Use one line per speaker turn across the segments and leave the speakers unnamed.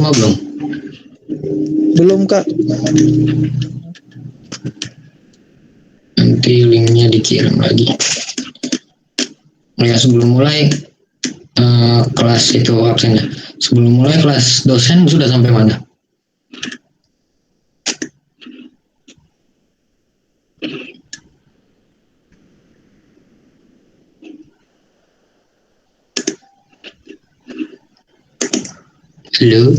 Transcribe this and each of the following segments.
semua belum?
Belum Kak.
Nanti linknya dikirim lagi. Ya sebelum mulai kelas itu absennya. Sebelum mulai kelas dosen sudah sampai mana? Halo?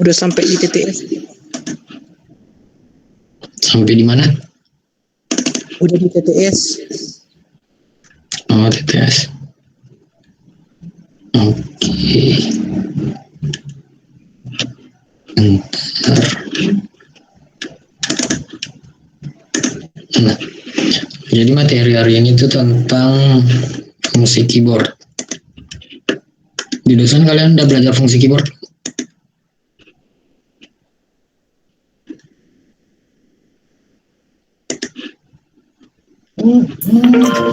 Udah sampai di TTS.
Sampai di mana?
Udah di TTS.
Oh, TTS. Oke. Bentar. Nah, jadi materi hari ini tuh tentang fungsi keyboard. Di dosen kalian udah belajar fungsi keyboard?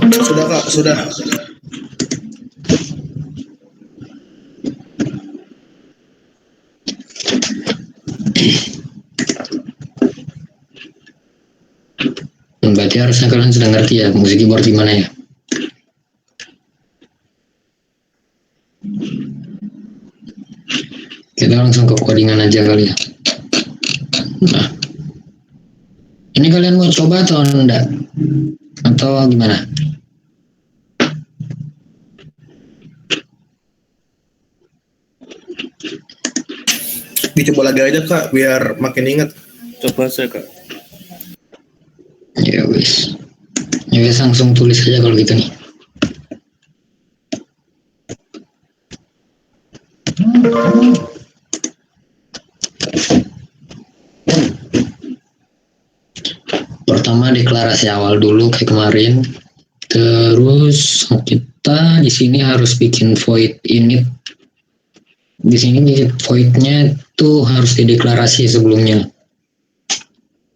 Sudah Kak, sudah.
Berarti harusnya kalian sudah ngerti ya fungsi keyboard gimana ya? Kita langsung ke codingan aja kali ya. Nah, ini kalian mau coba atau enggak? Atau gimana?
Dicoba lagi aja Kak, biar makin ingat. Coba saya Kak.
Ya wis. Ya wis langsung tulis aja kalau gitu nih. Pertama deklarasi awal dulu kayak kemarin. Terus kita di sini harus bikin void init. Di sini voidnya tuh harus dideklarasi sebelumnya.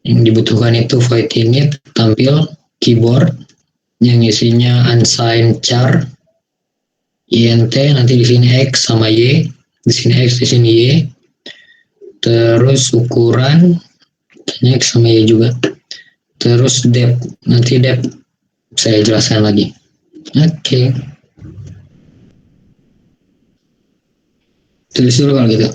Yang dibutuhkan itu void init tampil keyboard yang isinya unsigned char int nanti di sini x sama y, di sini x di sini y, terus ukuran x sama y juga, terus depth nanti depth saya jelaskan lagi. Oke. Tulis dulu kalau gitu.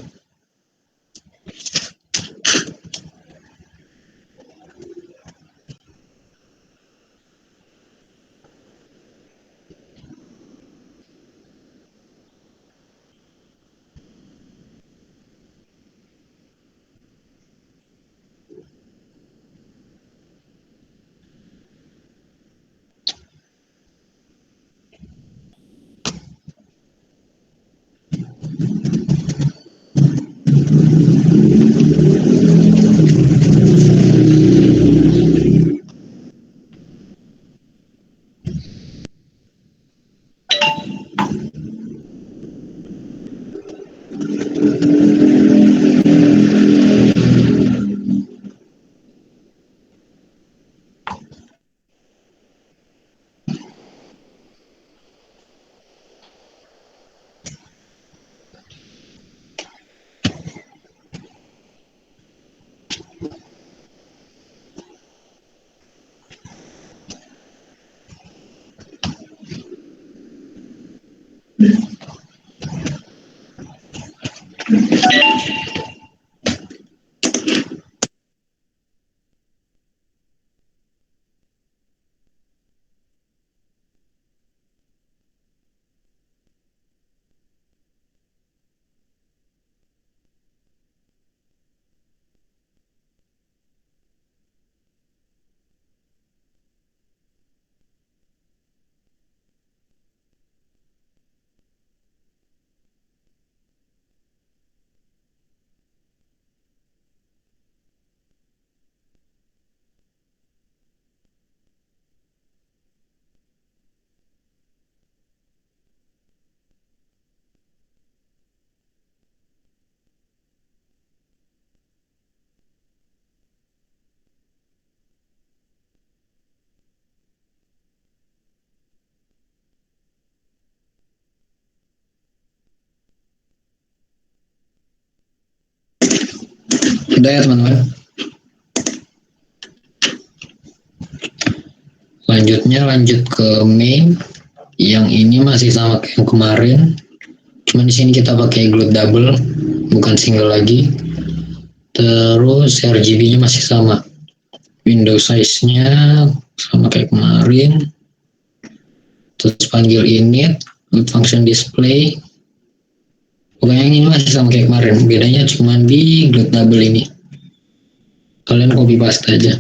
Udah ya teman-teman. Lanjutnya lanjut ke main. Yang ini masih sama kayak yang kemarin. Cuma di sini kita pakai globe double, bukan single lagi. Terus RGB-nya masih sama. Window size-nya sama kayak kemarin. Terus panggil init, function display. Pokoknya yang ini masih sama kayak kemarin. Bedanya cuma di globe double ini. Kalian copy paste aja.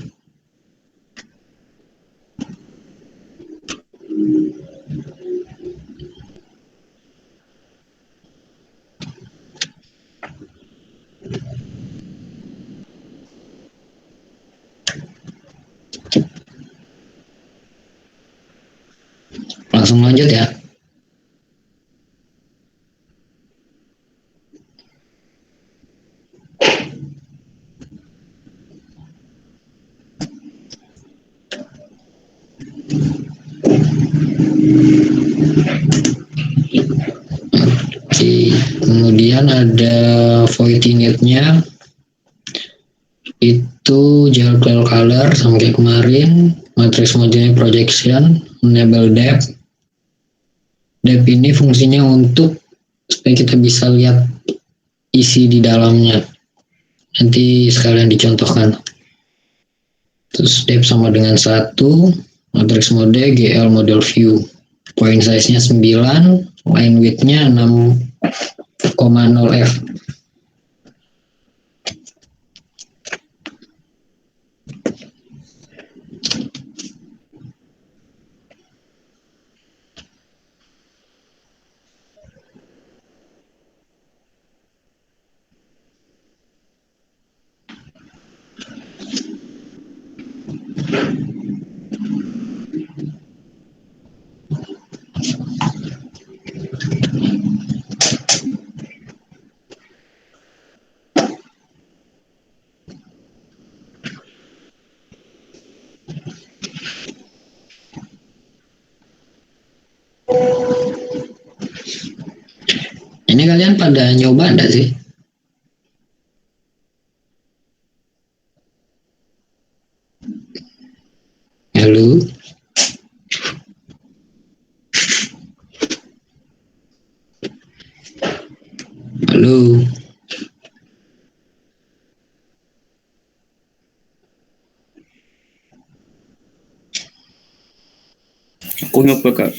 Langsung lanjut ya. Oke, kemudian ada void init-nya. Itu gel color sama kayak kemarin. Matrix mode projection, enable depth. Depth ini fungsinya untuk supaya kita bisa lihat isi di dalamnya. Nanti sekalian dicontohkan. Terus depth sama dengan 1, matrix mode GL model view. Point size-nya 9, line width-nya 6,0 f. Ini kalian pada nyoba enggak sih? Halo? Halo?
Aku nyoba kak.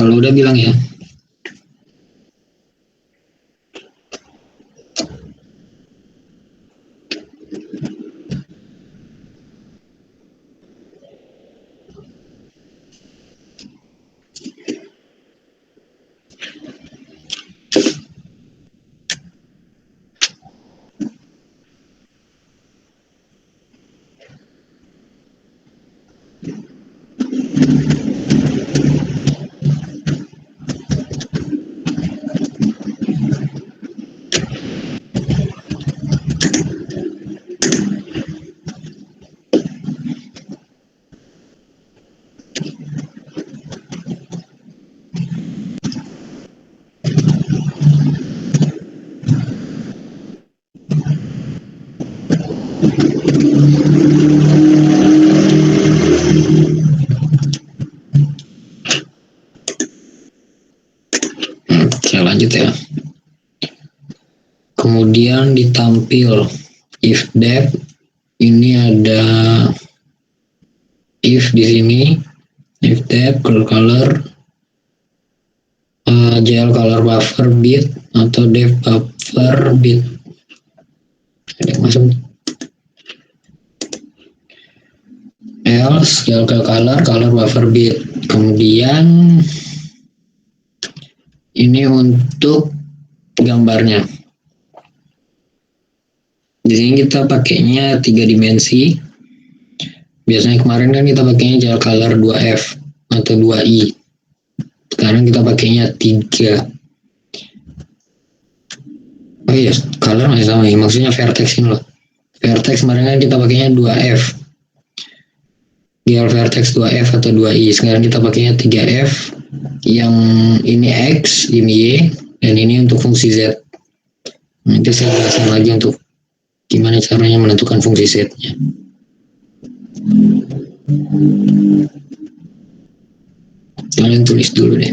Kalau udah bilang ya. Oke, lanjut ya. Kemudian ditampil if depth, ini ada if di sini, if depth color gel color buffer bit atau depth buffer bit. Ada yang masuk. Else gel color buffer bit. Kemudian ini untuk gambarnya. Di sini kita pakainya 3 dimensi. Biasanya kemarin kan kita pakainya gel color 2F atau 2i. Sekarang kita pakainya 3. Oh iya, color masih sama ya. Maksudnya vertex ini loh. Vertex kemarin kan kita pakainya 2F. tinggal vertex 2F atau 2I. Sekarang kita pakainya 3F, yang ini X, ini Y, dan ini untuk fungsi Z. Nanti saya jelasin lagi untuk gimana caranya menentukan fungsi Z-nya. Kalian tulis dulu deh.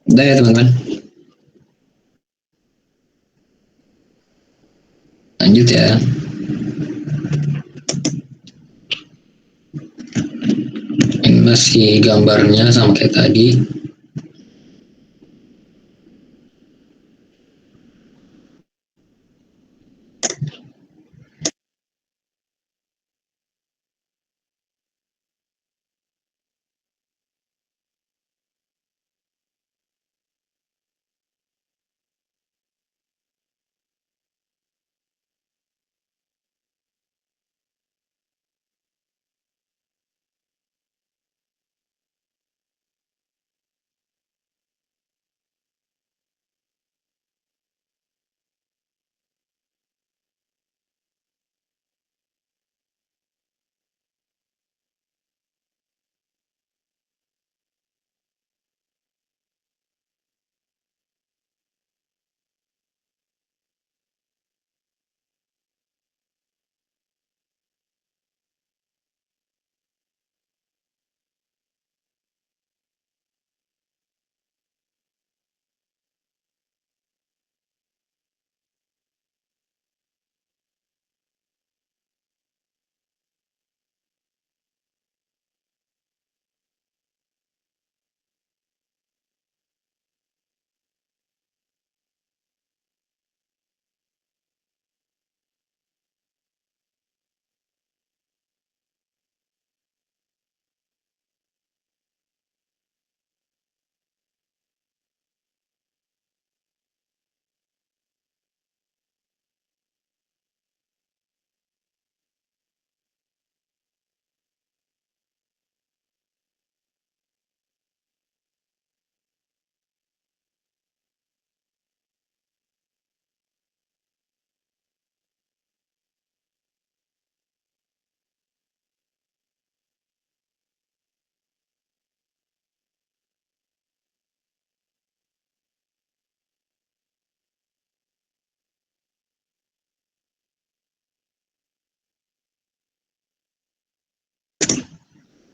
Udah ya teman-teman. Lanjut ya. Ini masih gambarnya sama kayak tadi.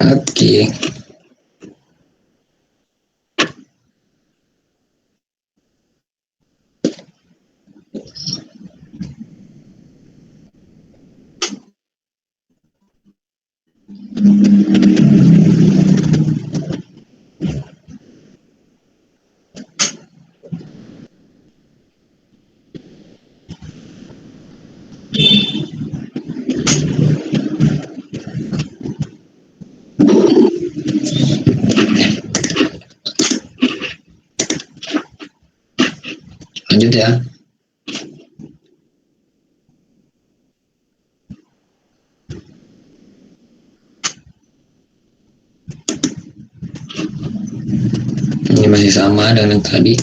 Oke. Lanjut ya. Ini masih sama dengan tadi.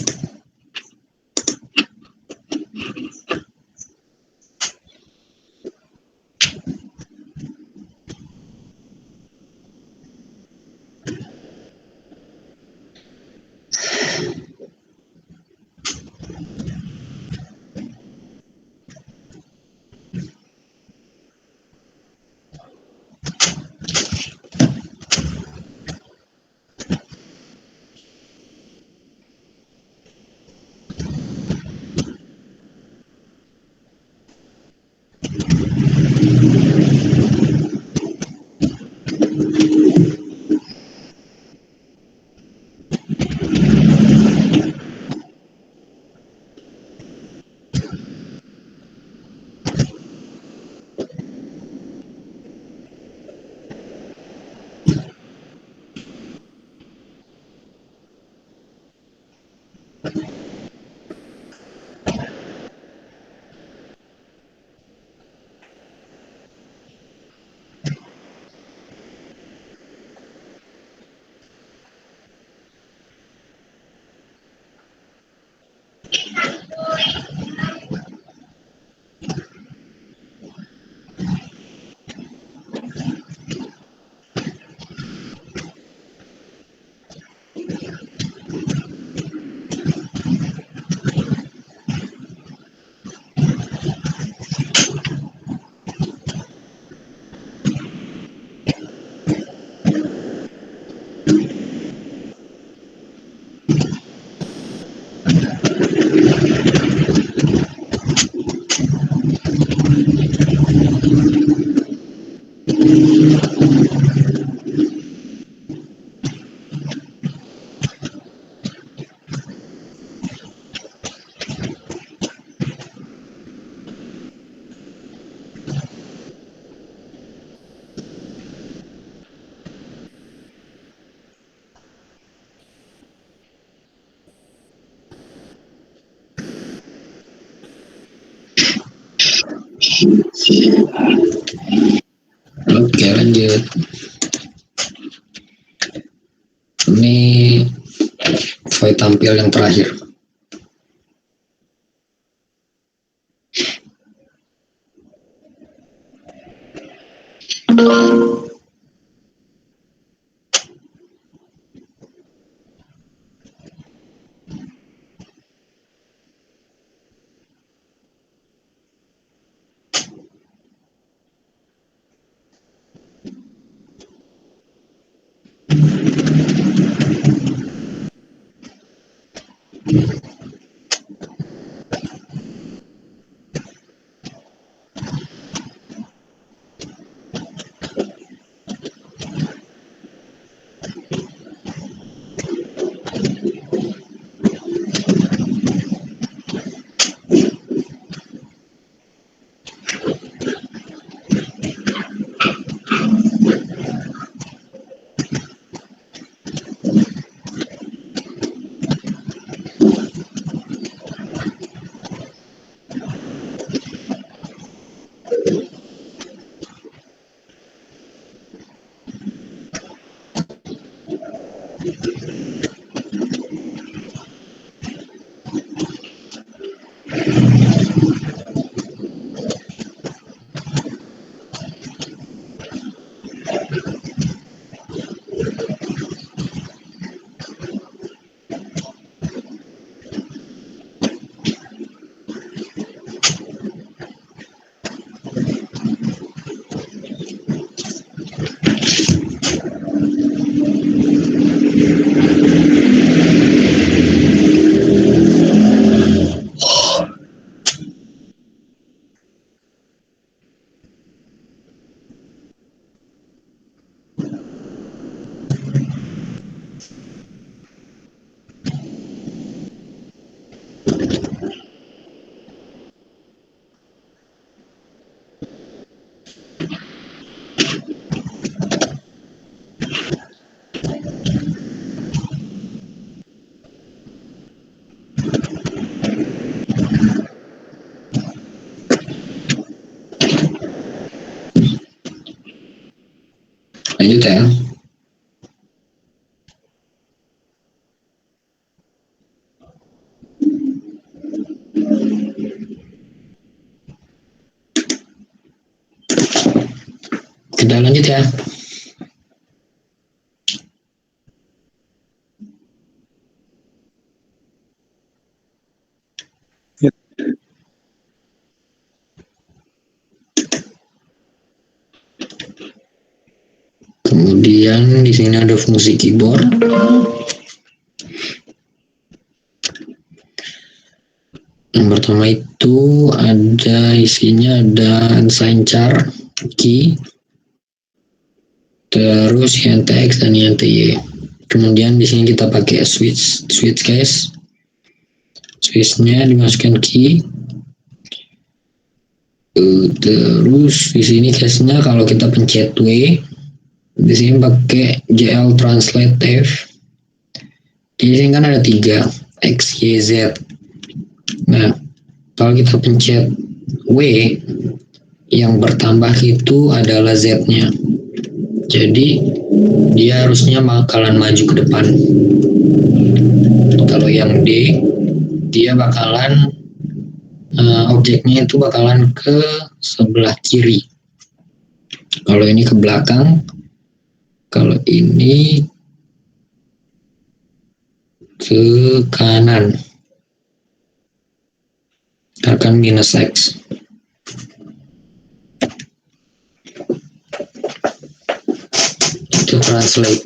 Oke, lanjut. Ini void tampil yang terakhir. Lanjut ya. Kita lanjut ya.
Ya.
Kemudian di sini ada fungsi keyboard. Yang pertama itu ada isinya ada unsigned char, key, terus INTX dan INTY. Kemudian di sini kita pakai switch case. Switchnya dimasukkan key. Terus di sini case-nya kalau kita pencet W, di sini pakai JL Translate F. Di sini kan ada 3 X, Y, Z. Nah, kalau kita pencet W, yang bertambah itu adalah Z-nya. Jadi dia harusnya bakalan maju ke depan. Kalau yang D, dia bakalan objeknya itu bakalan ke sebelah kiri. Kalau ini ke belakang, kalau ini ke kanan. Akan minus X. Itu translate.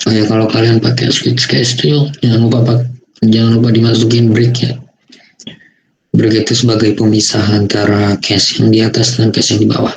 Oh ya, kalau kalian pakai switch case itu jangan lupa dimasukin break ya. Break itu sebagai pemisah antara case yang di atas dan case yang di bawah.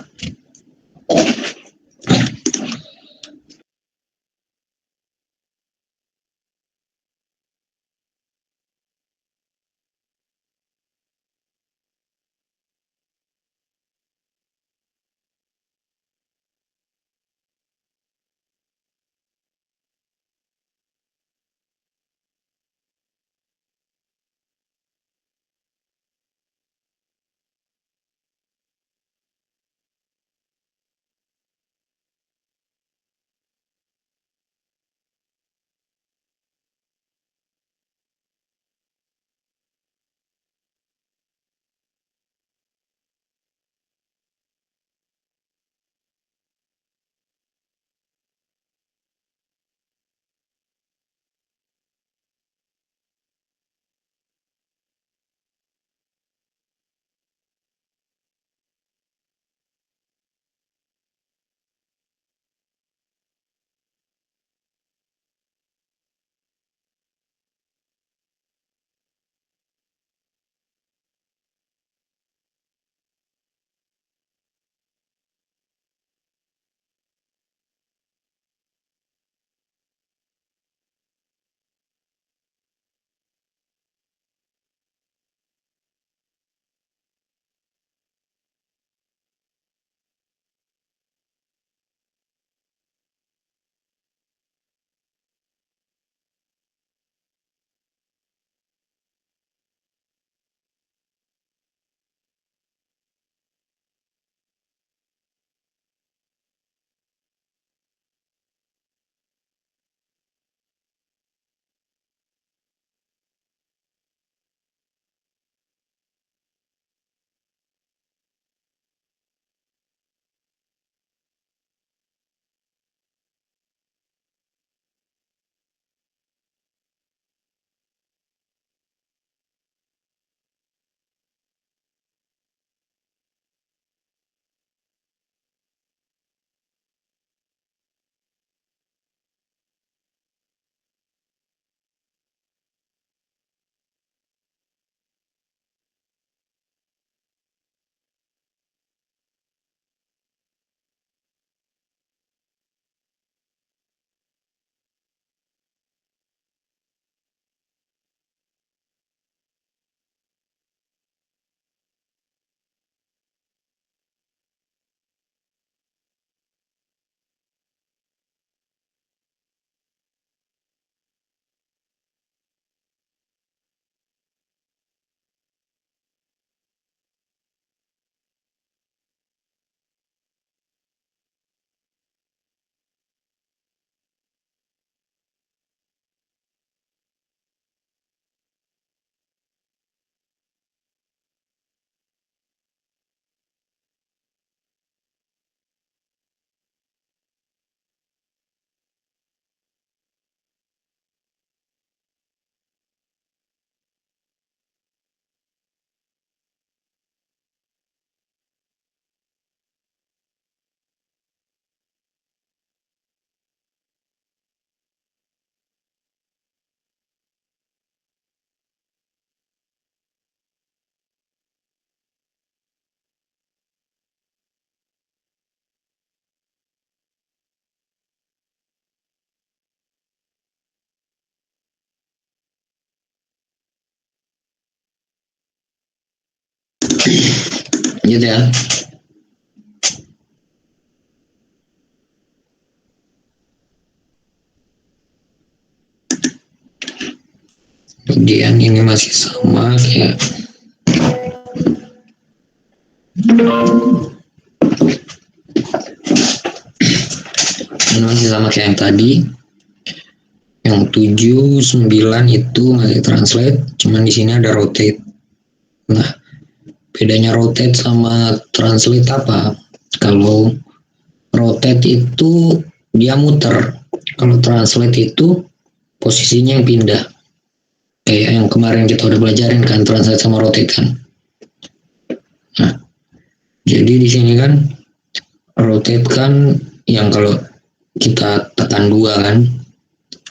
Gitu ya. Kemudian ini masih sama kayak yang tadi. Yang 7, 9 itu masih translate, cuman di sini ada rotate. Nah, bedanya rotate sama translate apa? Kalau rotate itu dia muter, kalau translate itu posisinya yang pindah. Kayak yang kemarin kita udah belajarin kan, translate sama rotate kan. Nah, jadi di sini kan rotate kan yang kalau kita tekan 2 kan,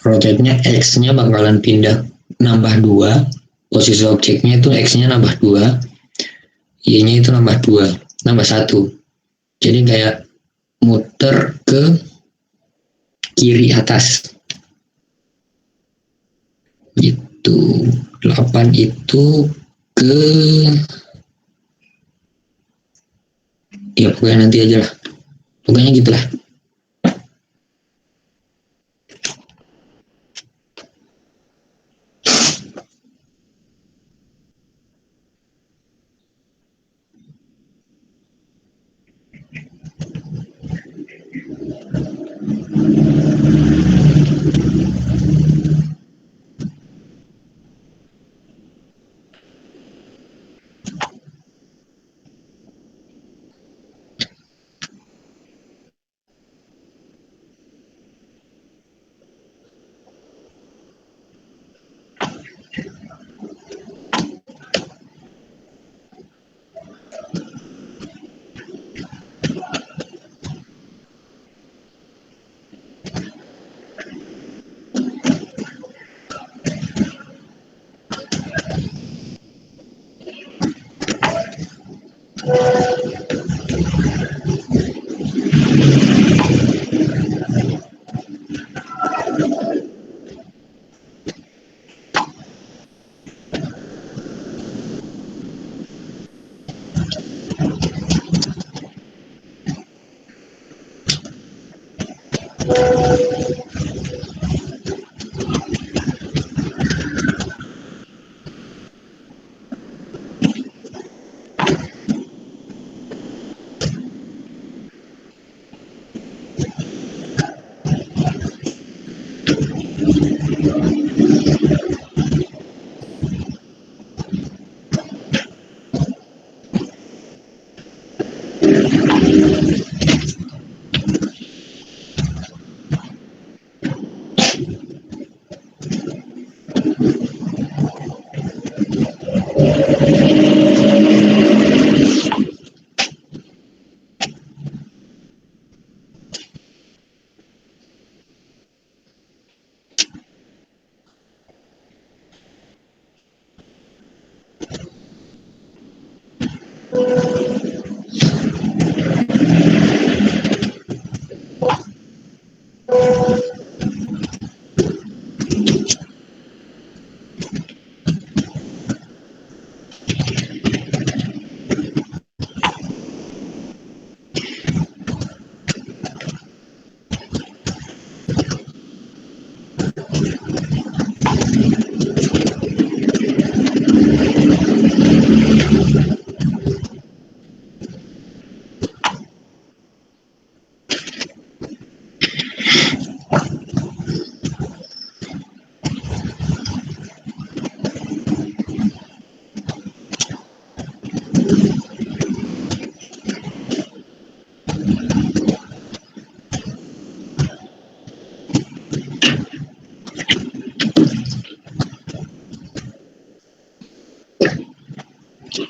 rotate-nya X-nya bakalan pindah nambah 2, posisi objeknya itu X-nya nambah 2, Y-nya itu nambah 2, nambah 1. Jadi kayak muter ke kiri atas. Itu 8 itu ke ya pokoknya nanti aja lah. Pokoknya gitulah.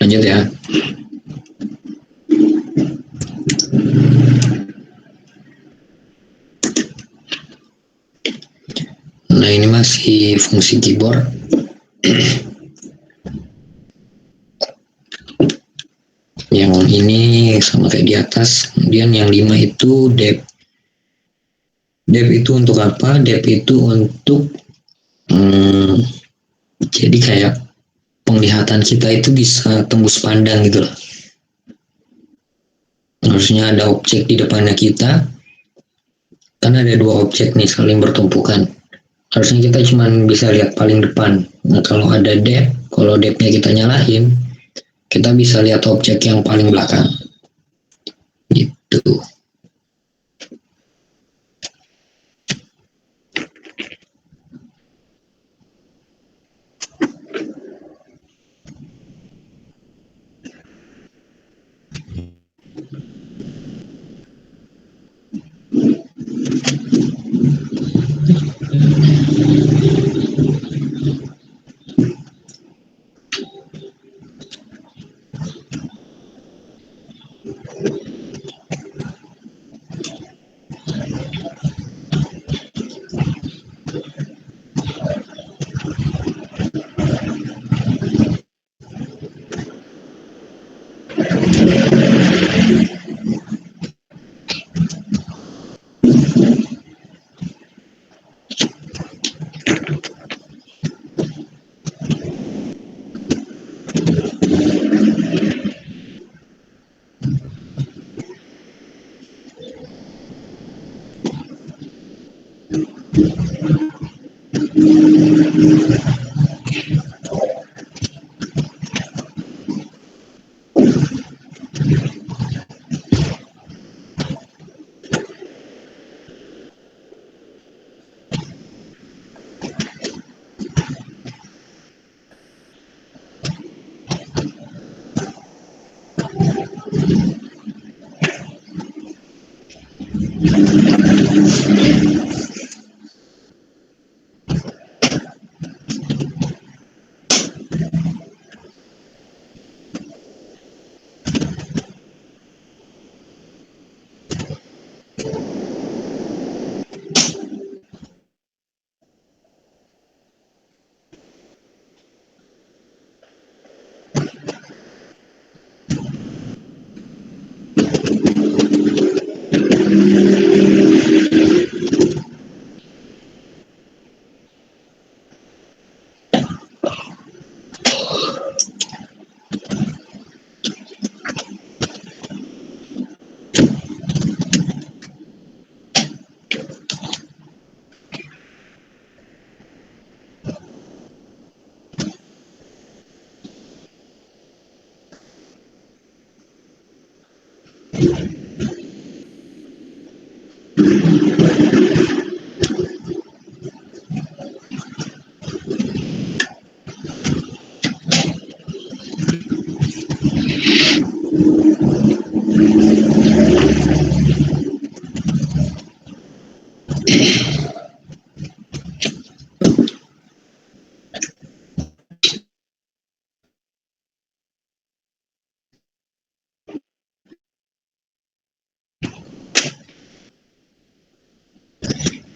Lanjut ya. Nah, ini masih fungsi keyboard. Yang ini sama kayak di atas. Kemudian yang 5 itu depth. Depth itu untuk apa? Depth itu untuk jadi kayak penglihatan kita itu bisa tembus pandang gitu loh. Harusnya ada objek di depannya kita, kan ada dua objek nih saling bertumpukan. Harusnya kita cuma bisa lihat paling depan. Nah kalau ada depth, kalau depthnya kita nyalain, kita bisa lihat objek yang paling belakang. Gitu.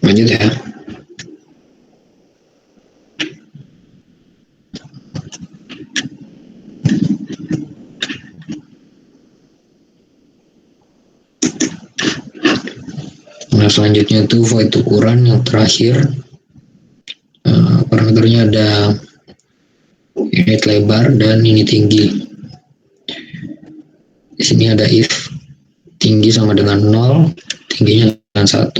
Lanjut ya. Nah selanjutnya itu void ukuran yang terakhir. Parameternya ada unit lebar dan ini tinggi. Di sini ada if tinggi sama dengan 0, tingginya dengan 1.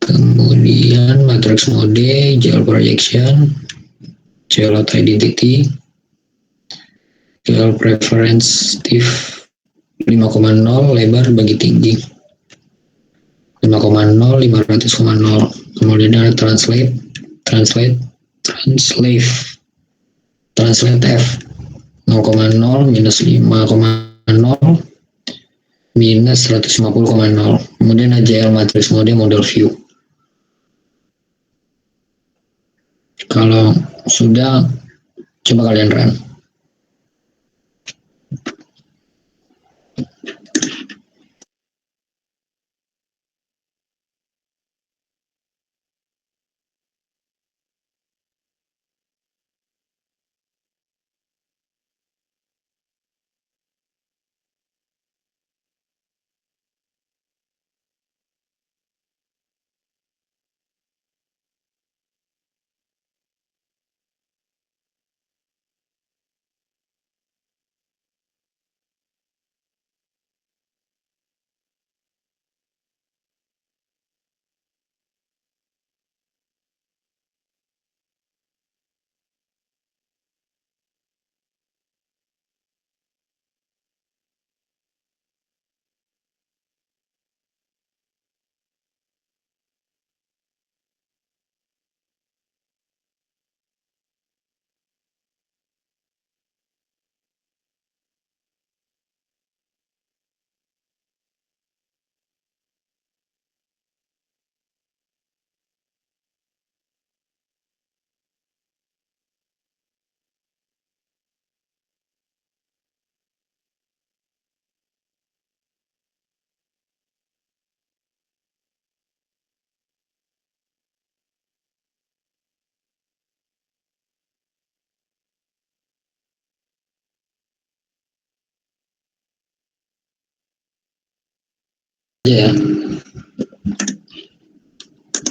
Kemudian matrix mode, gel projection, gel auto identity, gel preference diff 5,0 lebar bagi tinggi 5,0 500,0. Kemudian ada translate f 0,0 minus 5,0 minus 150,0. Kemudian AJL matrix mode model view. Kalau sudah, coba kalian run. ya.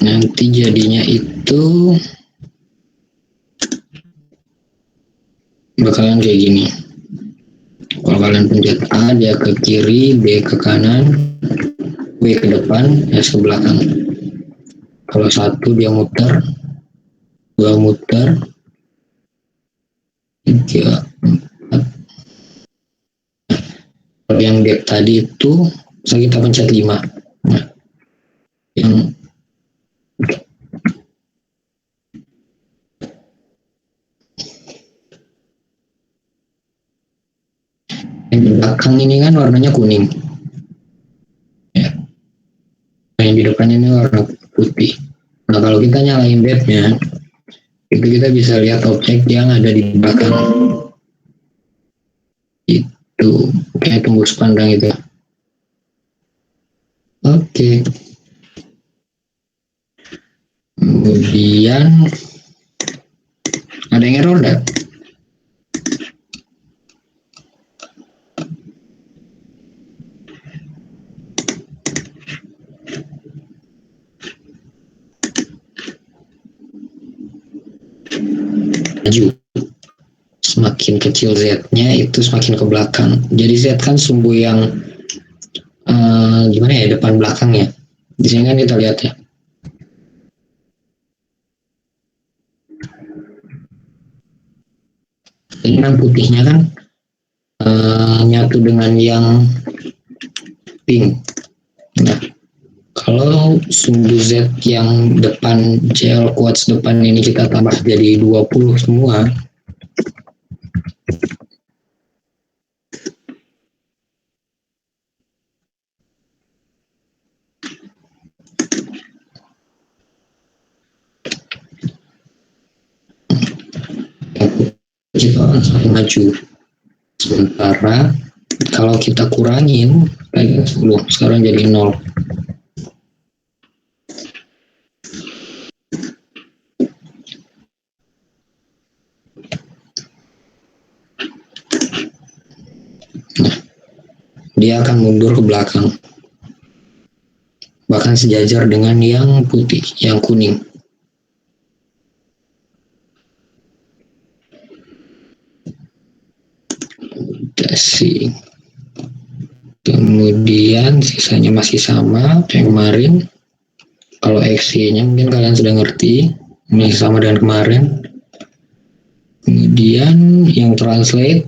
Nanti jadinya itu bakalan kayak gini. Kalau kalian pencet A, dia ke kiri, B ke kanan, W ke depan, S ke belakang. Kalau satu dia muter, dua muter, tiga, empat. Kalau yang gap tadi itu, bisa kita pencet 5. Nah, yang yang di belakang ini kan warnanya kuning. Ya. Nah, yang di depan ini warna putih. Nah, kalau kita nyalain depth-nya, itu kita bisa lihat objek yang ada di belakang. Itu kayak tembus pandang itu. Oke. Kemudian ada yang error enggak? Maju. Semakin kecil Z-nya itu semakin ke belakang. Jadi Z kan sumbu yang gimana ya, depan belakangnya. Di sini kan kita lihat ya. Ini kan putihnya kan nyatu dengan yang pink. Nah, kalau sumbu Z yang depan gel quartz depan ini kita tambah jadi 20 semua, kita akan maju. Sementara kalau kita kurangin kayak 10, sekarang jadi 0. Nah, dia akan mundur ke belakang. Bahkan sejajar dengan yang putih, yang kuning. Dasi. Kemudian sisanya masih sama kayak kemarin. Kalau XY-nya mungkin kalian sudah ngerti, masih sama dengan kemarin. Kemudian yang translate,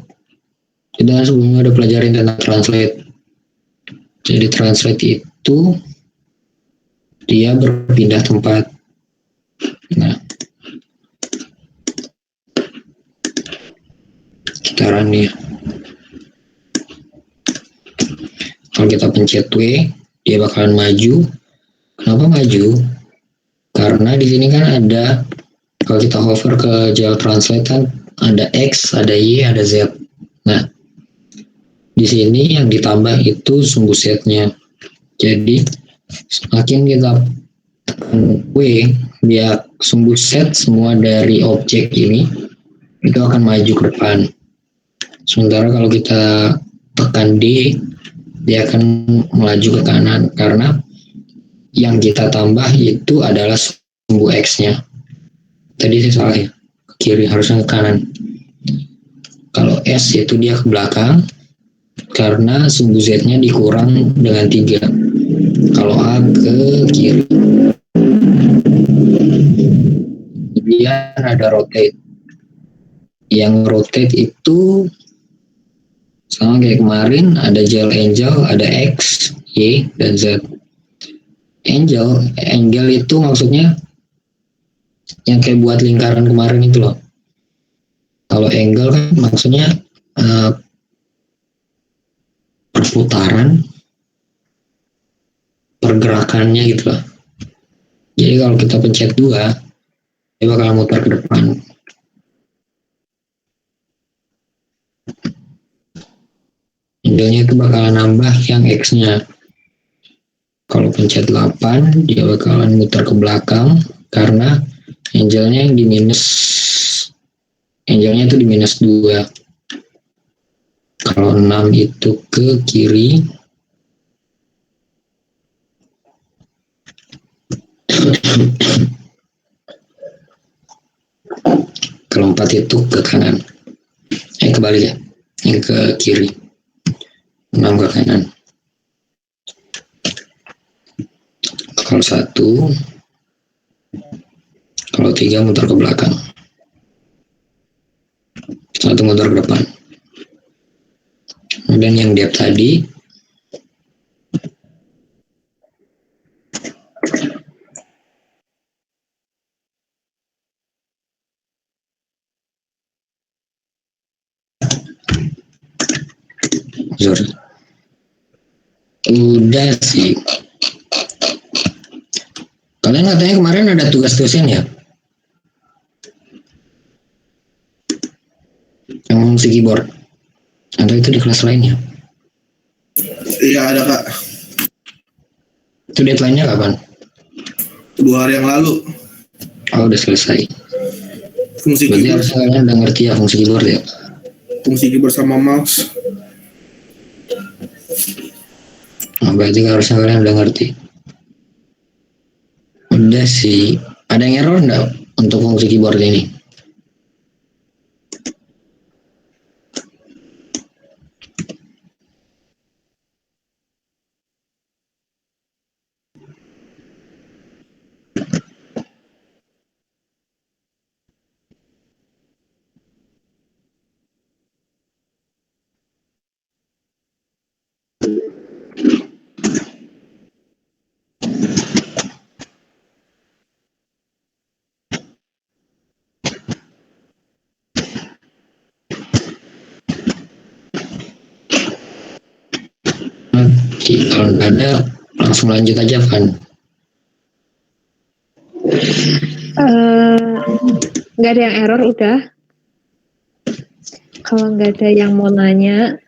kita sebelumnya udah pelajarin tentang translate. Jadi translate itu dia berpindah tempat. Nah, kita run ya. Kalau kita pencet W, dia bakalan maju. Kenapa maju? Karena di sini kan ada, kalau kita hover ke gel translate kan ada X, ada Y, ada Z. Nah, di sini yang ditambah itu sumbu Z-nya. Jadi semakin kita tekan W, dia sumbu Z semua dari objek ini itu akan maju ke depan. Sementara kalau kita tekan D, dia akan melaju ke kanan karena yang kita tambah itu adalah sumbu X-nya. Tadi saya salah ya, ke kiri, harusnya ke kanan. Kalau S itu dia ke belakang karena sumbu Z-nya dikurang dengan 3. Kalau A ke kiri. Kemudian ada rotate. Yang rotate itu sama kayak kemarin, ada gel angel, ada X, Y, dan Z. Angel itu maksudnya yang kayak buat lingkaran kemarin itu loh. Kalau angle kan maksudnya perputaran, pergerakannya gitu loh. Jadi kalau kita pencet 2, dia bakal muter ke depan. Angle-nya itu bakalan nambah yang X-nya. Kalau pencet 8, dia bakalan muter ke belakang karena angle-nya yang di minus, angle-nya itu di minus 2. Kalau 6 itu ke kiri, Kalau 4 itu ke kanan. Kebalik ya. Yang ke kiri. 6 ke kanan. Kalau 1, kalau 3 muter ke belakang. 1 muter ke depan. Dan yang depth tadi sorry. Udah sih. Kalian katanya kemarin ada tugas dosen ya? Yang fungsi keyboard. Atau itu di kelas lainnya?
Iya ada kak.
Itu deadline-nya kapan?
2 hari yang lalu.
Oh, udah selesai.
Fungsi
Berarti
keyboard,
harusnya kalian udah ngerti ya fungsi keyboard ya?
fungsi keyboard sama mouse.
Nah, berarti harusnya kalian udah ngerti. Udah sih. Ada yang error nggak untuk fungsi keyboard ini? Oke, kalau nggak ada langsung lanjut aja Van.
Nggak ada yang error udah. Kalau nggak ada yang mau nanya,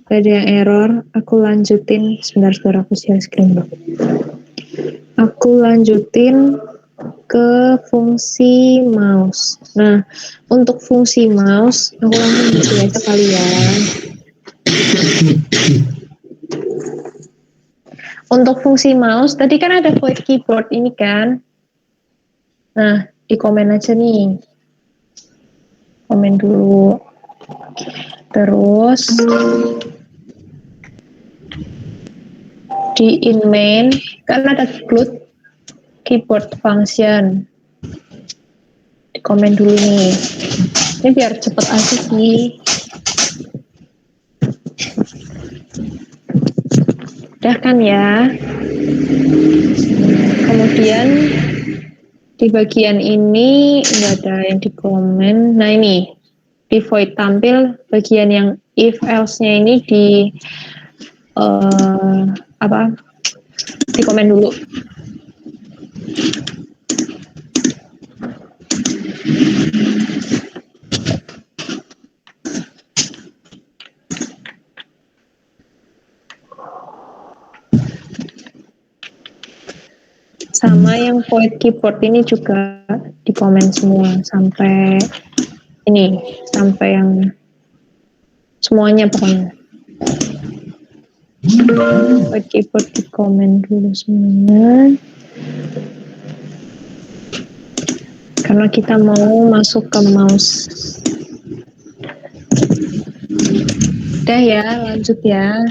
nggak ada yang error, aku lanjutin. Sebentar, aku share screen dulu. Aku lanjutin ke fungsi mouse. Nah, untuk fungsi mouse, aku langsung isi aja kali ya. Untuk fungsi mouse, tadi kan ada void keyboard ini kan. Nah, di komen aja nih. Komen dulu. Terus, di in main, kan ada include keyboard function. Di komen dulu nih. Ini biar cepet aja sih. Udah kan ya. Kemudian di bagian ini nggak ada yang di komen. Nah ini di void tampil bagian yang if else-nya ini di di komen dulu. Sama yang void keyboard ini juga di komen semua sampai ini, sampai yang semuanya pokoknya. Void keyboard di komen dulu semuanya. Karena kita mau masuk ke mouse. Udah ya, lanjut ya.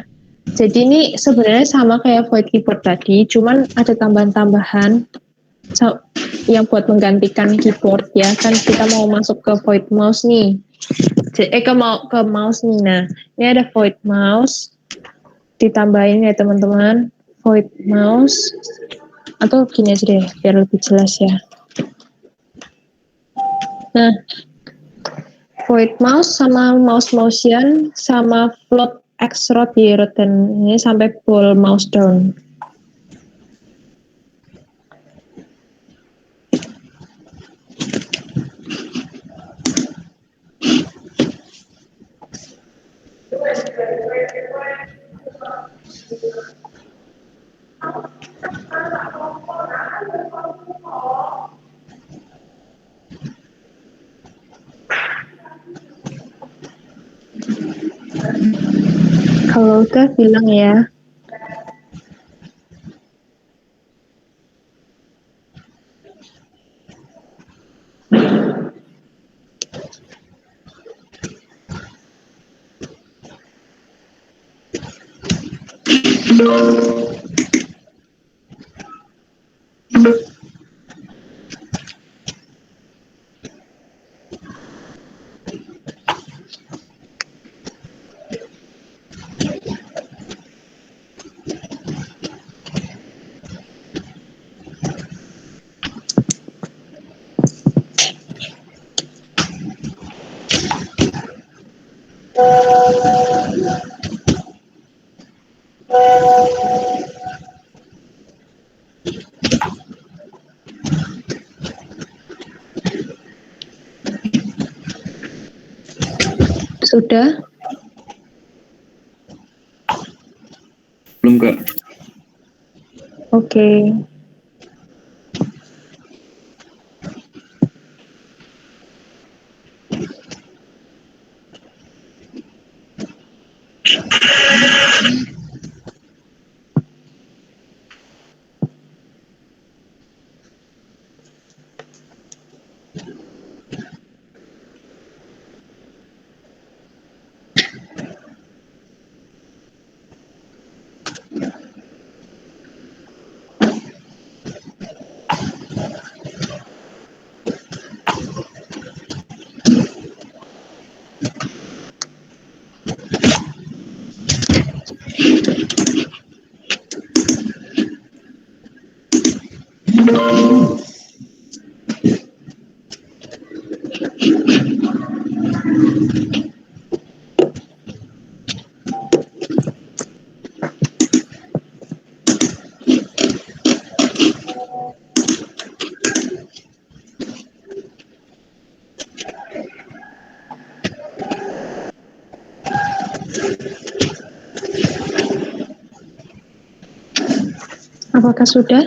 Jadi ini sebenarnya sama kayak void keyboard tadi, cuman ada tambahan-tambahan yang buat menggantikan keyboard ya. Kan kita mau masuk ke void mouse nih. Ke mouse nih. Nah, ini ada void mouse. Ditambahin ya teman-teman, void mouse. Atau gini aja deh, biar lebih jelas ya. Nah, void mouse sama mouse motion sama float X rotate ini sampai ball mouse down. Kalau udah bilang ya. Sudah?
Belum Kak.
Oke. Apakah sudah?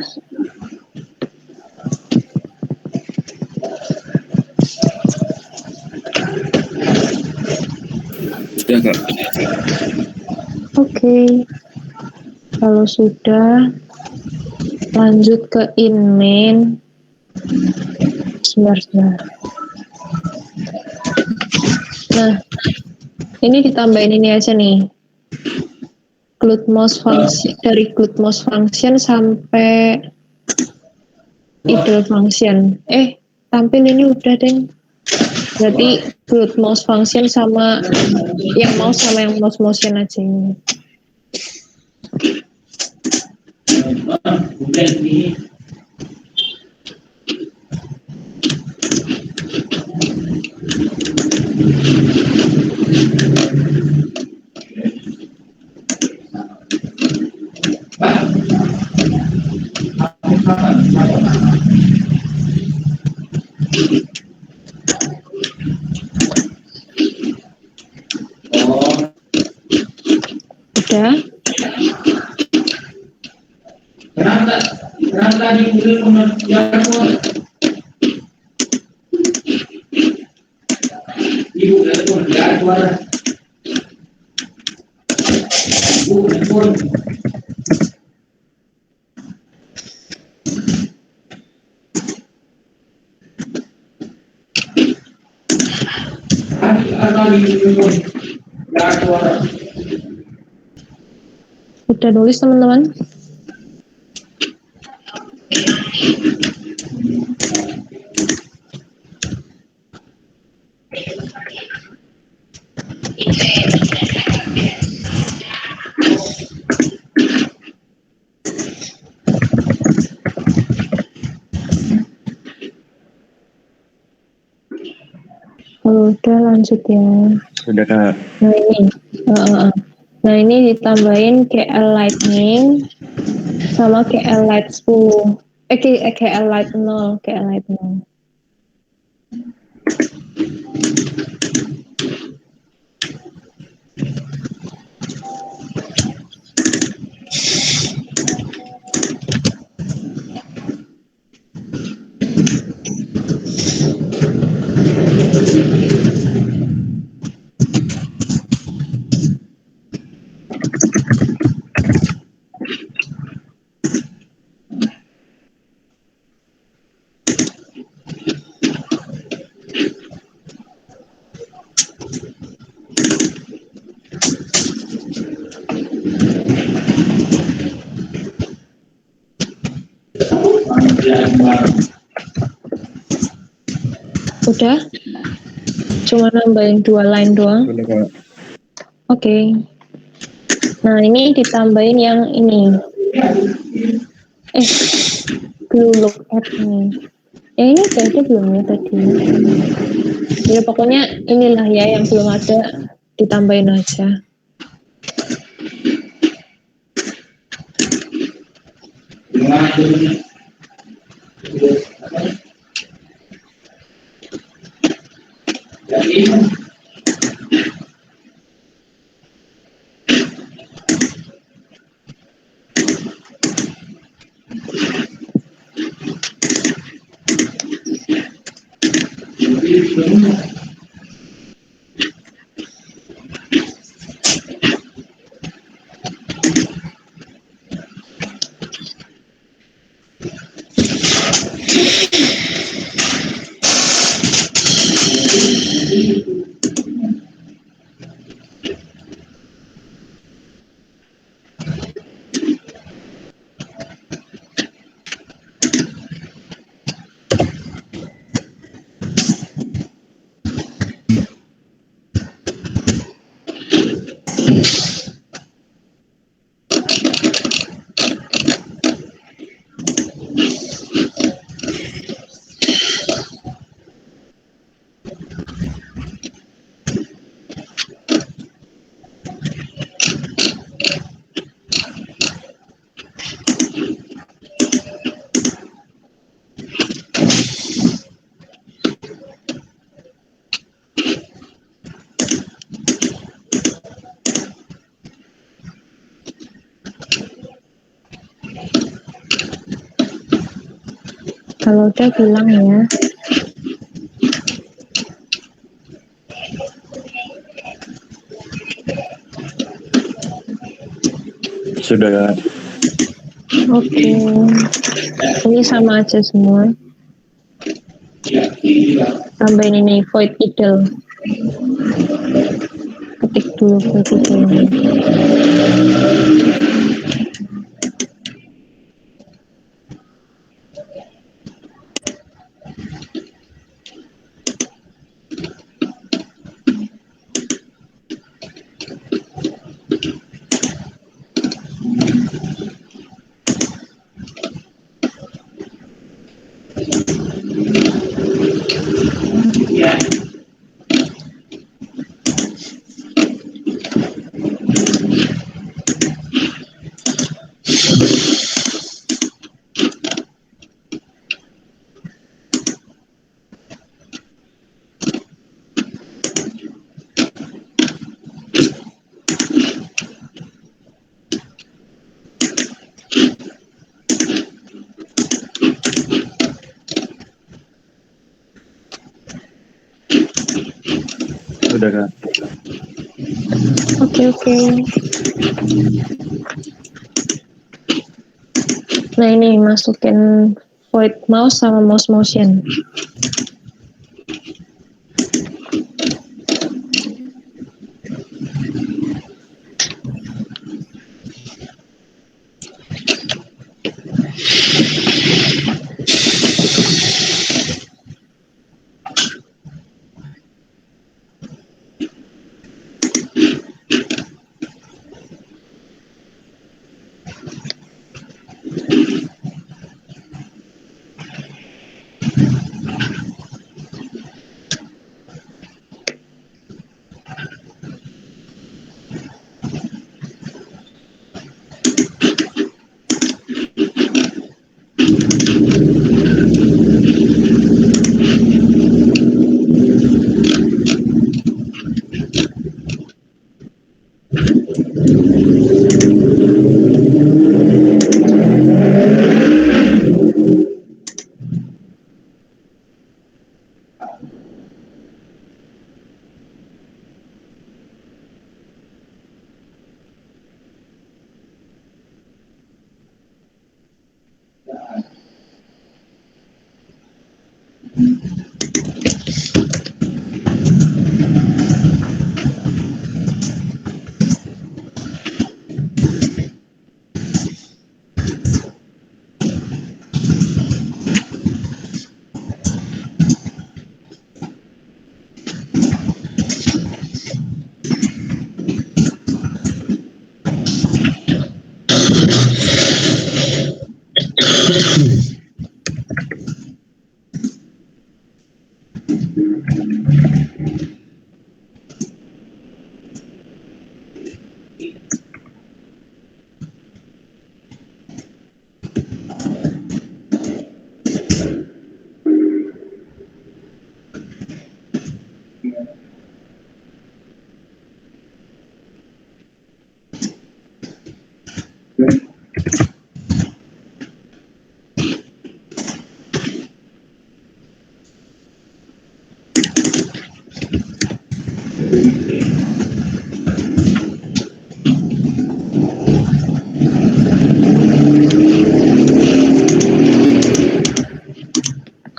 Sudah Kak.
Oke. Kalau sudah, lanjut ke inmain. Sebentar. Nah, ini ditambahin ini aja nih. Glutmose function, dari glutmose function sampai idle function. Tampil ini udah deh. Berarti glutmose function sama yang mouse sama yang mouse motion aja ini. Udah? Udah nulis teman-teman? Kalau udah lanjut ya.
Sudah Kak.
Nah ini, nah ini ditambahin KL Lightning sama KL Light 10. KL Light 0, KL Light 0. Udah? Cuma nambahin 2 line doang.
Udah kak.
Oke. Nah, ini ditambahin yang ini. Blue look at nih. Ini kayaknya belum ya tadi. Ya pokoknya inilah ya yang belum ada, ditambahin aja. Kalau udah bilang ya.
Sudah kak.
Oke. Ini sama aja semua. Tambahin ini void idle. Ketik dulu void idle.
Sudah kak.
Oke. Nah ini masukin void mouse sama mouse motion.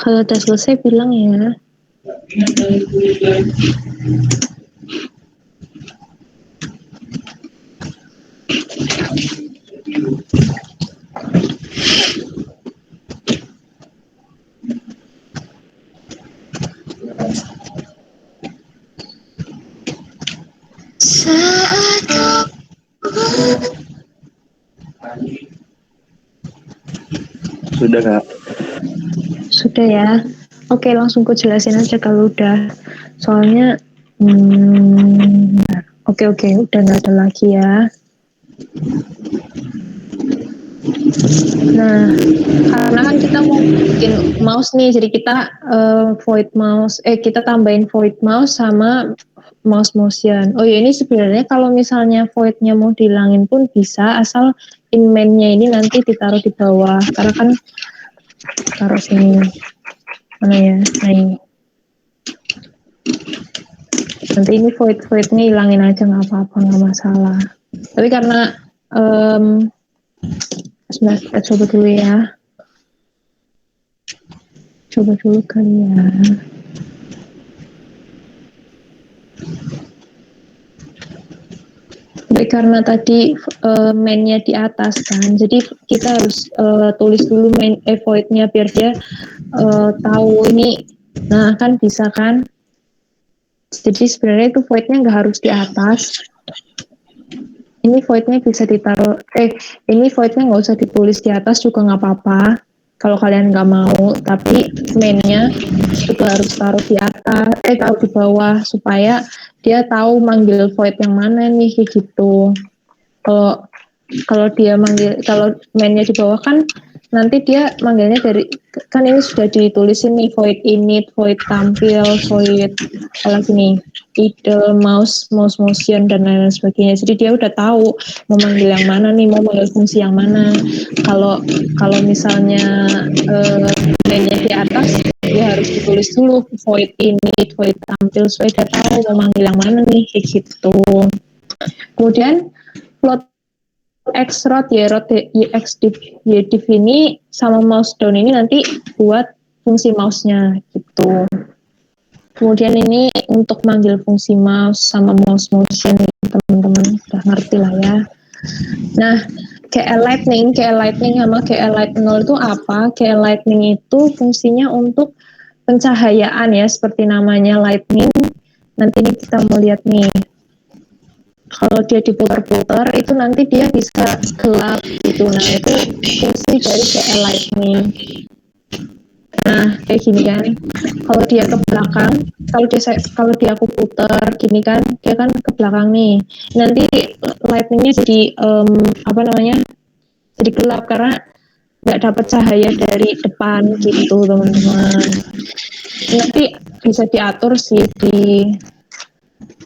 Kalau udah selesai bilang ya.
Sudah Kak.
Sudah ya. Oke, langsung ku jelasin aja kalau udah. Soalnya oke, udah nggak ada lagi ya. Nah, karena kan kita mau bikin mouse nih, jadi kita void mouse, kita tambahin void mouse sama mouse motion. Oh ya, ini sebenarnya kalau misalnya voidnya mau dihilangin pun bisa, asal in main-nya ini nanti ditaruh di bawah. Karena kan taruh sini, mana ya? Nah ini. Nanti ini voidnya hilangin aja, nggak apa-apa, nggak masalah. Tapi karena sebentar, kita coba dulu ya. Coba dulu kali ya. Tapi karena tadi main-nya di atas kan, jadi kita harus tulis dulu void-nya biar dia tahu ini. Nah kan bisa kan? Jadi sebenarnya itu void-nya nggak harus di atas. Ini void-nya bisa ditaruh. Ini void-nya nggak usah ditulis di atas juga nggak apa-apa. Kalau kalian nggak mau, tapi main-nya itu harus taruh di atas, taruh di bawah supaya dia tahu manggil void yang mana nih kayak gitu. Kalau dia manggil, kalau main-nya di bawah kan nanti dia manggilnya dari, kan ini sudah ditulis ini void init, void tampil, void apa lagi nih, idle, mouse motion dan lain sebagainya. Jadi dia udah tahu mau manggil yang mana nih, mau manggil fungsi yang mana. Kalau misalnya mainnya di atas, dia harus ditulis dulu void init, void tampil supaya dia tahu mau manggil yang mana nih kayak gitu. Kemudian plot X rot, Y rot, X div, Y div ini sama mouse down ini nanti buat fungsi mouse-nya gitu. Kemudian ini untuk manggil fungsi mouse sama mouse motion, teman-teman udah ngerti lah ya. Nah, KL Lightning sama KL Light 0 itu apa? KL Lightning itu fungsinya untuk pencahayaan ya, seperti namanya lightning. Nanti ini kita mau lihat nih. Kalau dia diputar-putar itu nanti dia bisa gelap gitu. Nah itu fungsi dari KL Lightning. Nah kayak gini kan. Kalau dia ke belakang, kalau dia aku putar gini kan, dia kan ke belakang nih. Nanti lightningnya jadi jadi gelap karena nggak dapat cahaya dari depan gitu teman-teman. Nanti bisa diatur sih di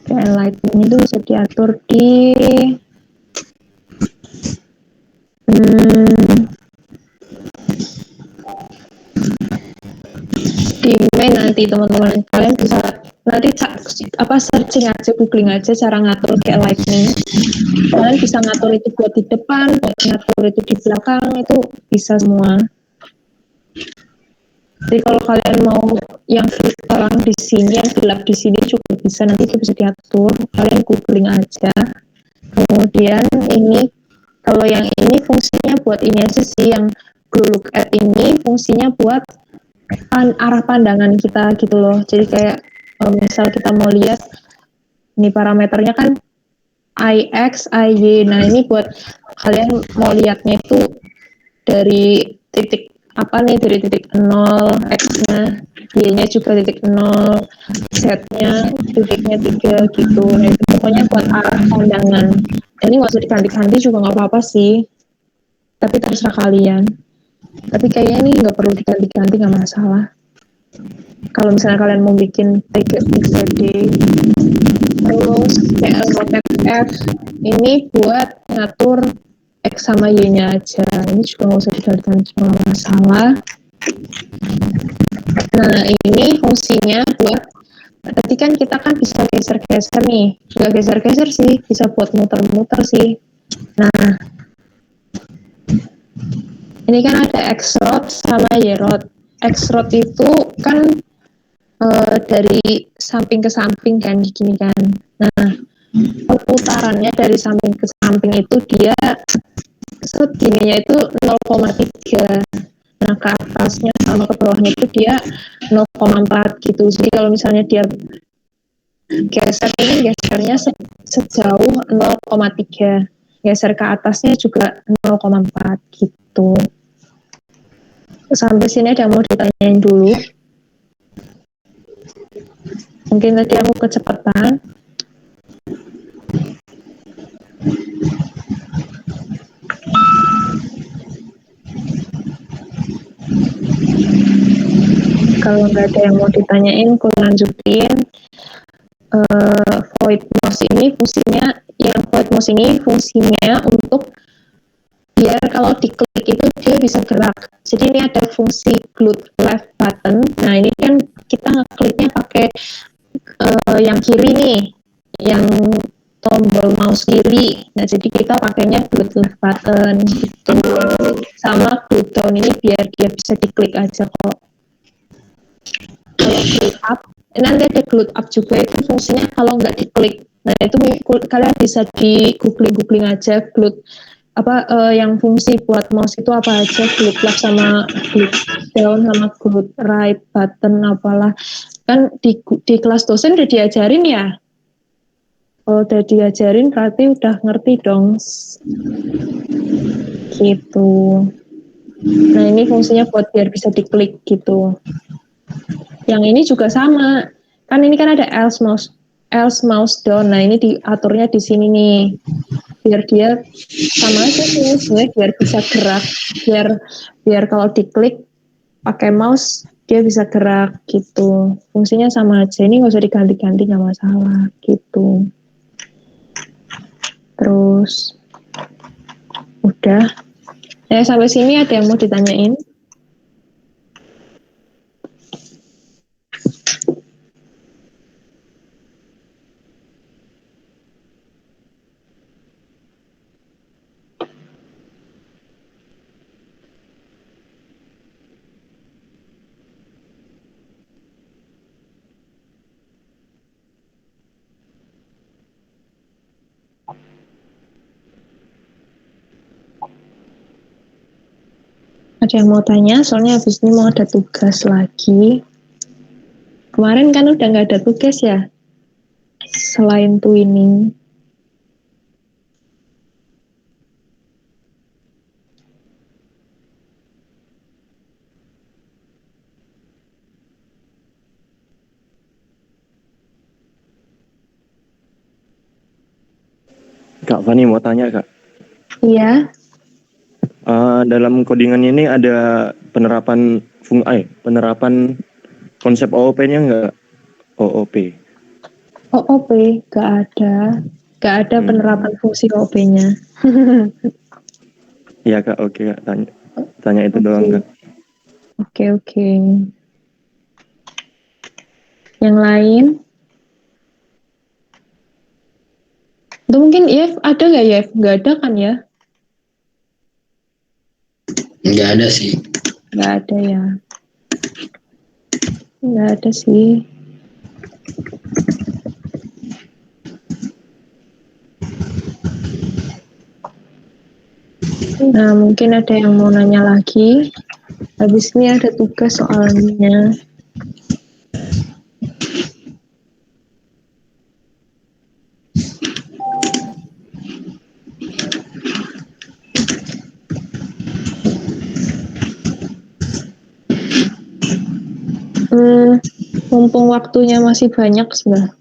lightning itu, bisa diatur di main nanti teman-teman. Kalian bisa nanti searching aja, googling aja cara ngatur kayak lightning. Kalian bisa ngatur itu buat di depan, buat ngatur itu di belakang, itu bisa semua. Jadi kalau kalian mau yang terang di sini, yang gelap di sini juga bisa, nanti itu bisa diatur. Kalian googling aja. Kemudian ini, kalau yang ini fungsinya buat ini aja sih, yang glow look at ini fungsinya buat arah pandangan kita gitu loh. Jadi kayak misal kita mau lihat, ini parameternya kan IX, IY. Nah ini buat kalian mau lihatnya itu dari titik apa nih, dari titik 0 X-nya Y-nya juga titik 0, Z-nya titiknya 3 gitu. Nah, itu pokoknya buat arah pandangan. Ini nggak usah diganti-ganti juga nggak apa-apa sih. Tapi terserah kalian. Tapi kayaknya ini nggak perlu diganti-ganti, nggak masalah. Kalau misalnya kalian mau bikin TGD, terus CL roket F, ini buat ngatur X sama Y-nya aja. Ini juga nggak usah diganti-ganti, cuma nggak masalah. Nah, ini fungsinya buat berarti kan kita kan bisa geser-geser nih. Nggak geser-geser sih, bisa buat muter-muter sih. Nah, ini kan ada X-rod sama Y-rod. X-rod itu kan dari samping ke samping kan, gini kan. Nah, perputarannya dari samping ke samping itu dia segininya itu 0,3. Nah, ke atasnya sama ke bawahnya itu dia 0,4 gitu. Jadi kalau misalnya dia geser, ini gesernya sejauh 0,3. Geser ke atasnya juga 0,4 gitu. Sampai sini ada yang mau ditanyain dulu? Mungkin tadi aku kecepatan. Kalau nggak ada yang mau ditanyain, aku lanjutin. Void mouse ini fungsinya, yang void mouse ini fungsinya untuk biar kalau diklik itu dia bisa gerak. Jadi ini ada fungsi glued left button. Nah, ini kan kita ngekliknya pakai yang kiri nih, yang tombol mouse kiri. Nah, jadi kita pakainya glued left button gitu. Sama glued down ini biar dia bisa diklik aja kok. Kalau glued up, nanti ada glued up juga, itu fungsinya kalau nggak diklik. Nah, itu kalian bisa di googling aja glued yang fungsi buat mouse itu apa aja, glued left sama glued down sama glued right button apalah. Kan di kelas dosen udah diajarin ya. Kalau udah diajarin berarti udah ngerti dong. Gitu. Nah, ini fungsinya buat biar bisa diklik gitu. Yang ini juga sama. Kan ini kan ada else mouse down. Nah, ini diaturnya di sini nih. Biar dia sama aja sih, sebenarnya biar bisa gerak. Biar kalau diklik pakai mouse dia bisa gerak gitu. Fungsinya sama aja. Ini nggak usah diganti-ganti, nggak masalah gitu. Terus udah. Sampai sini ada yang mau ditanyain? Ada yang mau tanya? Soalnya habis ini mau ada tugas lagi. Kemarin kan udah nggak ada tugas ya? Selain twinning.
Kak Fani mau tanya Kak.
Iya.
Dalam codingan ini ada penerapan konsep OOP-nya nggak? OOP.
OOP nggak ada. Nggak ada penerapan fungsi OOP-nya.
Iya Kak, oke Kak. Tanya itu doang Kak.
Oke. Yang lain? Itu mungkin Yev ada nggak Yev? Nggak ada kan ya?
Nggak ada sih.
Nggak ada ya. Nggak ada sih. Nah, mungkin ada yang mau nanya lagi. Habis ini ada tugas soalnya. Mumpung waktunya masih banyak sebenarnya.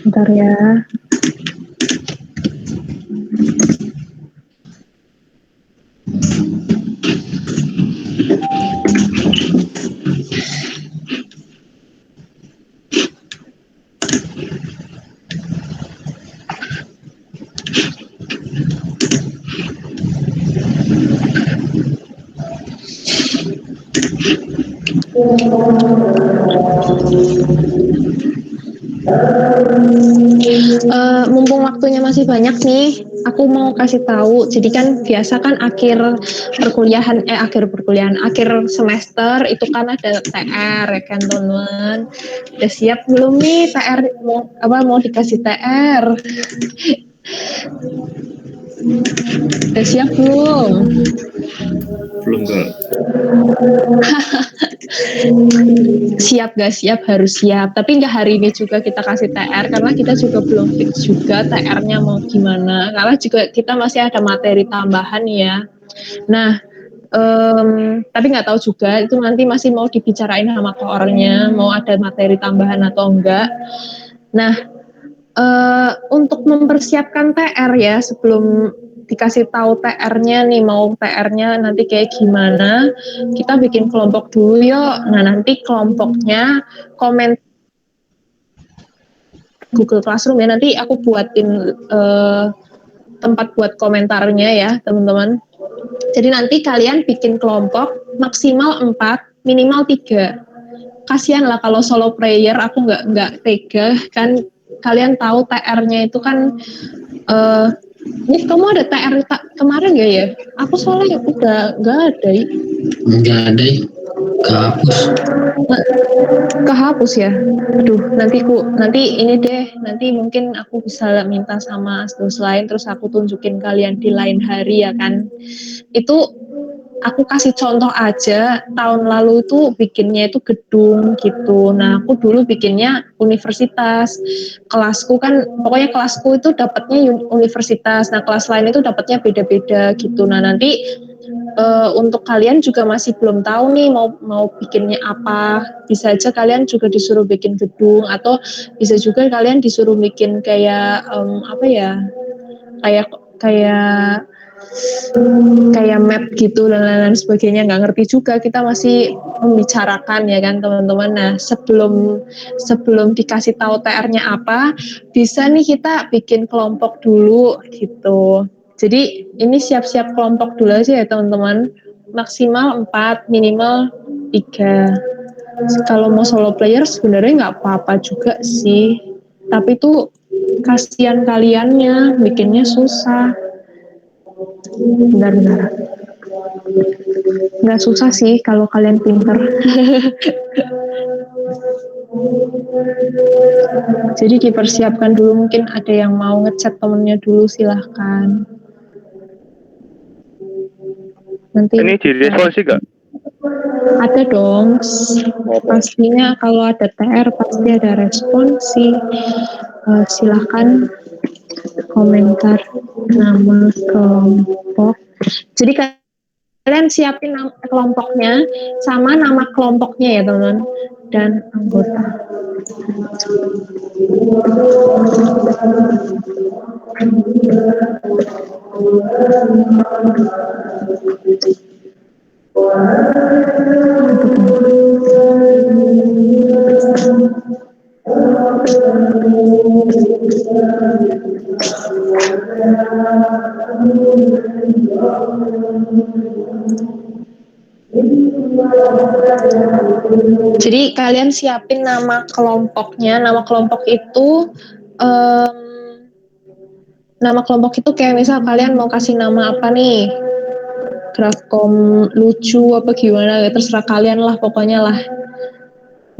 Bentar ya. Mumpung waktunya masih banyak nih, aku mau kasih tahu. Jadi kan biasa kan akhir semester itu kan ada TR ya kan teman-teman. Udah siap belum nih TR mau dikasih TR? Udah siap belum?
Belum Kak.
Siap gak siap harus siap, tapi nggak hari ini juga kita kasih TR karena kita juga belum fix juga TR-nya mau gimana, karena juga kita masih ada materi tambahan ya. Nah tapi nggak tahu juga itu nanti masih mau dibicarain sama orangnya mau ada materi tambahan atau enggak. Nah untuk mempersiapkan TR ya, sebelum dikasih tahu TR-nya nih, mau TR-nya nanti kayak gimana, kita bikin kelompok dulu yuk. Nah nanti kelompoknya komen Google Classroom ya, nanti aku buatin tempat buat komentarnya ya teman-teman. Jadi nanti kalian bikin kelompok maksimal 4, minimal 3. Kasihan lah kalau solo player, aku nggak tega kan. Kalian tahu TR-nya itu kan ini kamu ada TR kemarin gak ya? Aku soalnya udah nggak ada.
Nggak ada, kehapus.
Kehapus ya. Aduh, nanti ini deh, nanti mungkin aku bisa minta sama asdos lain terus aku tunjukin kalian di lain hari ya kan. Itu aku kasih contoh aja, tahun lalu itu bikinnya itu gedung gitu. Nah, aku dulu bikinnya universitas. Kelasku kan, pokoknya kelasku itu dapatnya universitas. Nah, kelas lain itu dapatnya beda-beda gitu. Nah, nanti untuk kalian juga masih belum tahu nih mau bikinnya apa. Bisa aja kalian juga disuruh bikin gedung atau bisa juga kalian disuruh bikin kayak apa ya? Kayak kayak map gitu dan lain-lain sebagainya, nggak ngerti juga, kita masih membicarakan ya kan teman-teman. Nah sebelum dikasih tahu TR-nya apa, bisa nih kita bikin kelompok dulu gitu. Jadi ini siap-siap kelompok dulu aja ya teman-teman, maksimal 4, minimal 3. Kalau mau solo player sebenarnya nggak apa-apa juga sih, tapi tuh kasihan kaliannya bikinnya susah. Benar-benar nggak susah sih kalau kalian pinter. Jadi dipersiapkan dulu, mungkin ada yang mau ngechat temennya dulu, silahkan nanti.
Ini diresponsi gak?
Ada dong, pastinya kalau ada TR pasti ada responsi. Silahkan komentar nama kelompok. Jadi kalian siapin kelompoknya sama nama kelompoknya ya teman-teman dan anggota. Jadi kalian siapin nama kelompoknya. Nama kelompok itu kayak misal kalian mau kasih nama apa nih, Grafkom lucu apa gimana, terserah kalian lah pokoknya lah.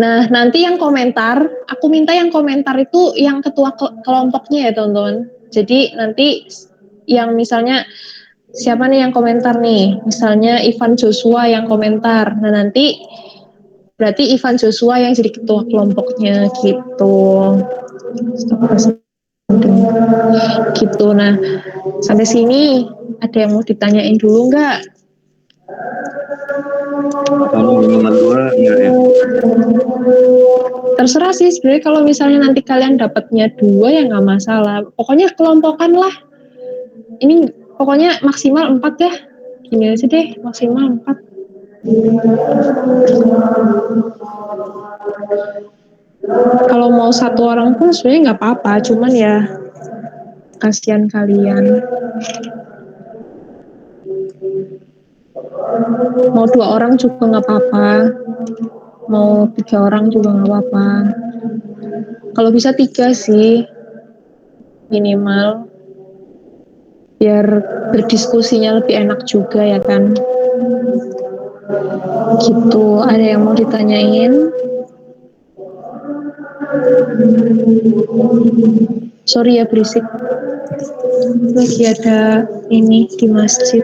Nah nanti yang komentar, aku minta yang komentar itu yang ketua kelompoknya ya teman-teman. Jadi nanti yang misalnya siapa nih yang komentar nih, misalnya Ivan Joshua yang komentar. Nah nanti berarti Ivan Joshua yang jadi ketua kelompoknya gitu. Gitu. Nah, sampai sini ada yang mau ditanyain dulu nggak?
Kalau minimal 2 enggak ya?
Terserah sih sebenarnya, kalau misalnya nanti kalian dapatnya 2 ya nggak masalah. Pokoknya kelompokan lah. Ini pokoknya maksimal 4 ya. Gini aja deh, maksimal 4. Kalau mau 1 orang pun sebenarnya nggak apa-apa, cuman ya kasihan kalian. Mau 2 orang juga nggak apa-apa, mau 3 orang juga nggak apa-apa. Kalau bisa 3 sih minimal, biar berdiskusinya lebih enak juga ya kan. Gitu. Ada yang mau ditanyain? Sorry ya berisik, lagi ada ini di masjid.